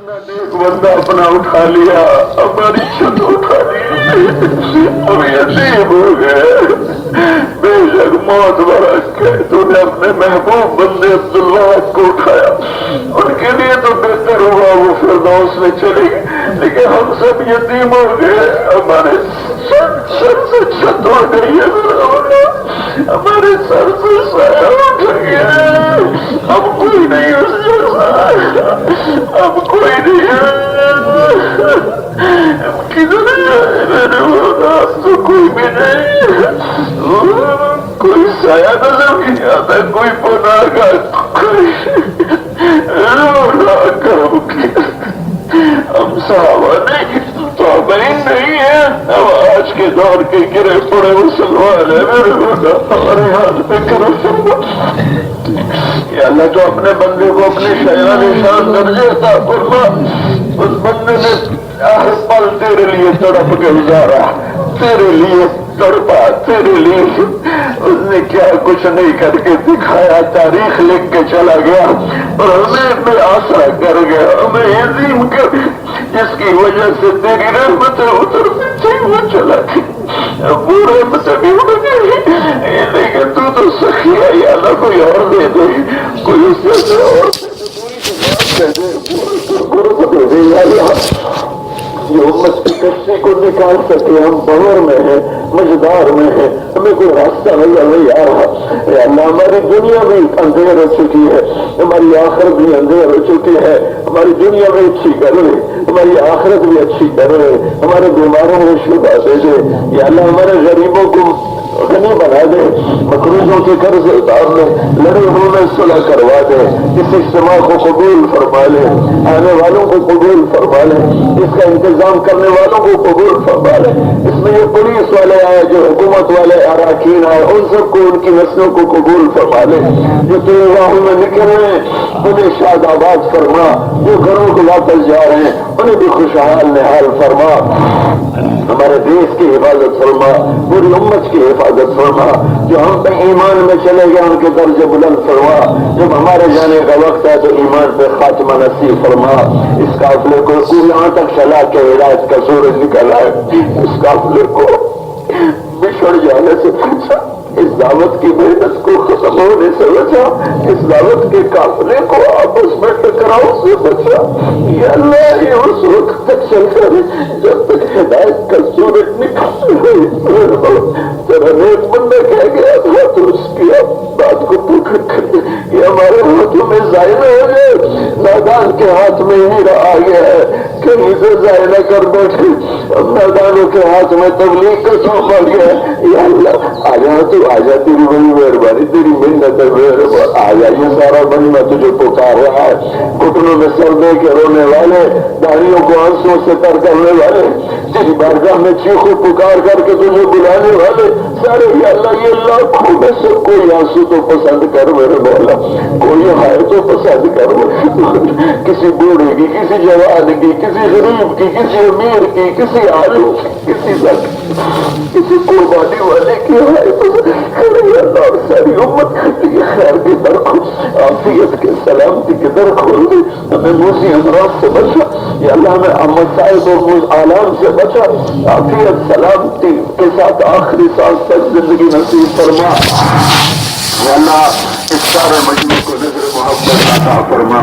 ایک بندہ اپنا اٹھا لیا، ہماری چھت اٹھا لی، ہم یتیم ہو گئے۔ بے شک موت برک ہے، تو نے اپنے محبوب بندے عبداللہ کو اٹھایا، ان کے لیے تو بہتر ہوا وہ فردوس میں چلی گئی، لیکن ہم سب یتیم ہو گئے، ہمارے سر سے چھت اڑ گئی ہے، ہمارے سر سے سایہ اٹھ گیا، اب کوئی نہیں اس جیسا، اب کوئی نہیں ہے، کدھر ہے میرے اب تو کوئی بھی نہیں، کوئی سایہ نظر نہیں آتا، کوئی پناہ کا کوئی کرو کی ہم صحابہ نہیں تو بہن نہیں ہے، اب آج کے دور کے گرے پڑے مسلمان ہے میرے خدا، ہمارے ہاتھ میں کرو یا اللہ تو اپنے بندے کو اپنے شاعرہ نشان درجے عطا فرما، اس بندے نے ہر پل تیرے لیے تڑپ کے گزارا، تیرے لیے تڑپا، تیرے لیے اس نے کیا کچھ نہیں کر کے دکھایا، تاریخ لکھ کے چلا گیا اور ہمیں بے آسرا کر گیا، ہمیں عظیم کر جس کی وجہ سے تیری رحمتیں اترتی تھی وہ چلا گیا، پورے متبی ہو گئی، لیکن تو سخی ہے یا اللہ کوئی اور دے دے، کوئی اس جیسے اور دے دے، پورے کو دے دے یا اللہ، جو امت کی کشتی کو نکال سکے، ہم بہر میں ہیں، مجدار میں ہیں، ہمیں کوئی راستہ نہیں آ رہا، اے اللہ ہماری دنیا بھی اندھیر ہو چکی ہے، ہماری آخرت بھی اندھیر ہو چکی ہے، ہماری دنیا بھی اچھی کرے، ہماری آخرت بھی اچھی کرے، ہمارے بیماروں میں شفا دے دے، یا اللہ ہمارے غریبوں کو غنی بنا دے، مقروضوں کے قرض اتار لے، لڑے ہوئے میں صلح کروا دے، اس اجتماع کو قبول فرما لے، آنے والوں کو قبول فرما لے، اس کا انتظام کرنے والوں کو قبول فرما لے، اس میں یہ پولیس والے آئے، جو حکومت والے اراکین آئے، ان سب کو ان کی نسلوں کو قبول فرما لے، جو تیرے راہوں میں نکل رہے ہیں انہیں شاد آباد فرما، جو گھروں کو واپس جا رہے ہیں انہیں بھی خوشحال نحال فرما، ہمارے دیش کی حفاظت فرما، پوری امت کی حفاظت فرما، جو ہم پہ ایمان میں چلے گئے ان کے درجے بلند فرما، جب ہمارے جانے کا وقت ہے تو ایمان پہ خاتمہ نصیب فرما، اس قافلے کو یہاں تک چلا کے ہدایت کا سورج نکلا ہے، اس قافلے کو بچھڑ جانے سے بچا، اس دعوت کی محنت کو ختم ہونے سے بچا، اس دعوت کے قافلے کو آپس میں ٹکراؤ سے بچا، یا اللہ یہ اس وقت تک چل کر جب تک ہدایت کا سورج نکل تیرا نیک بندہ کہہ گیا تھا تو اس کی بات کو پکڑ کر یہ ہمارے ہاتھوں میں ضائع نہ ہو جائے، نادان کے ہاتھ میں ہی آ گیا ہے، کہیں سے ضائع نہ کر بیٹھے، اب نادانوں کے ہاتھ میں تبلیغ کا سونپ آ گیا ہے، یا اللہ آ جا تو آ جا، تیری بڑی مہربانی، تیری محنت ہے، آ جا، یہ سارا بندہ تجھے پکار رہا ہے، گھٹنوں میں سر دے کے رونے والے، داڑھیوں کو آنسوں سے تر کرنے والے، تیری بارگاہ میں چیخو پکار کر کے تجھے بلانے والے سارے، یا اللہ یہ لاکھوں میں سے کوئی آنسو تو پسند کر میرے مولا، کوئی ہائے تو پسند کر، کسی بوڑھے کی، کسی جوان کی، کسی غریب کی، کسی امیر کی، کسی عالم کی، کسی قربانی والے کی ہائے تو اللہ، اور ساری امت کی خیر کی در کھول، عافیت کے سلامتی کے در کھول دی، ہمیں موسی امراض سے بچا، یا اللہ ہمیں مسائب اور آلام سے بچا، عافیت سلامتی کے ساتھ آخری سانس تک زندگی نصیب فرما، یا اللہ اس سارے مجموعے کو نظر محبت عطا فرما،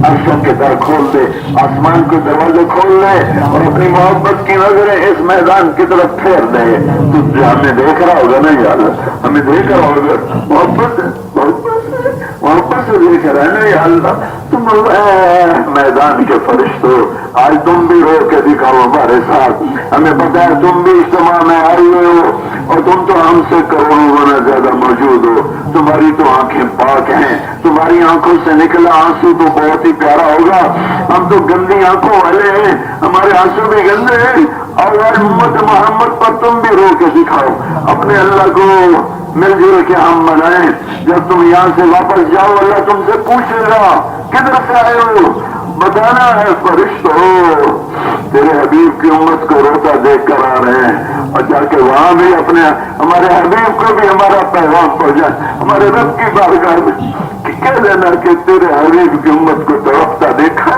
عرشوں کے در کھول دے، آسمان کے دروازے کھول دے اور اپنی محبت کی نظریں اس میدان کی طرف پھیر دے، تو ہمیں دیکھ رہا ہوگا نا یا اللہ، ہمیں دیکھ رہا ہوگا، محبت سے دیکھ رہا ہے نا یا اللہ، تم میدان کے فرشتوں آج تم بھی رو کے دکھاؤ ہمارے ساتھ، ہمیں پتا ہے تم بھی اجتماع میں آئے ہو اور تم تو ہم سے کروڑوں گنا زیادہ موجود ہو، تمہاری تو آنکھیں پاک ہیں، تمہاری آنکھوں سے نکلا آنسو تو بہت ہی پیارا ہوگا، ہم تو گندی آنکھوں والے ہیں، ہمارے آنسو بھی گندے ہیں، اور امت محمد پر تم بھی رو کے دکھاؤ، اپنے اللہ کو مل جل کے ہم منائیں، جب تم یہاں سے واپس جاؤ اللہ تم سے پوچھے گا کدھر سے آئے ہو، بتانا ہے فرشتوں تیرے حبیب کی امت کو روتا دیکھ کر آ رہے ہیں، اور جا کے وہاں بھی اپنے ہمارے حبیب کو بھی ہمارا پیغام پہنچائے، ہمارے رب کی بارگاہ میں کہ کہہ دینا کہ تیرے حبیب کی امت کو تڑپتا دیکھا،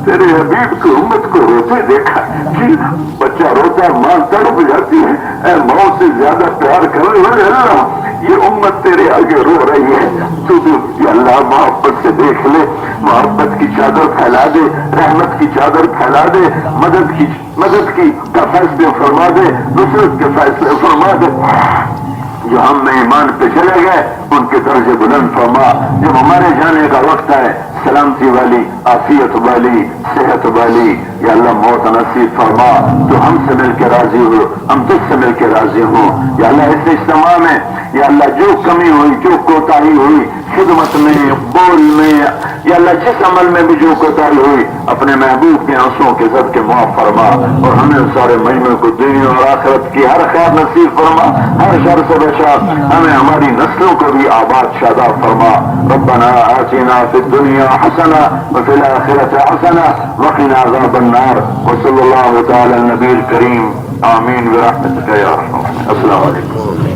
تیرے حبیب کی امت کو روتے دیکھا. جی بچہ روتا ہے، ماں تڑپ جاتی ہے. اے موت سے زیادہ پیار کرنے والے اللہ، یہ امت تیرے آگے رو رہی ہے. تو یا اللہ محبت سے دیکھ لے، محبت کی چادر پھیلا دے، رحمت کی چادر پھیلا دے، مدد کی کا فیصلے فرما دے، نصرت کے فیصلے فرما دے. جو ہم میں ایمان پہ چلے گئے ان کے درجے بلند فرما. جب ہمارے جانے کا وقت ہے سلامتی والی، عافیت والی، صحت والی، یا اللہ موت نصیب فرما. تو ہم سے مل کے راضی ہو، ہم تجھ سے مل کے راضی ہوں. یا اللہ اس اجتماع میں یا اللہ جو کمی ہوئی، جو کوتاہی ہوئی خدمت میں، بول میں، یا اللہ جس عمل میں بھی جو کوتاہی ہوئی اپنے محبوب کے آنسوؤں کے صدقے کے معاف فرما. اور ہمیں سارے مجمع کو دنیا اور آخرت کی ہر خیر نصیب فرما، ہر شر سے بچا. ہمیں ہماری نسلوں کو بھی آباد شاداب فرما. ربنا آتنا فی الدنیا حسنہ وفی الآخرۃ حسنہ وقنا عذاب النار. وصلی اللہ تعالی النبی الکریم. آمین برحمتک یا ارحم الراحمین. السلام علیکم. والی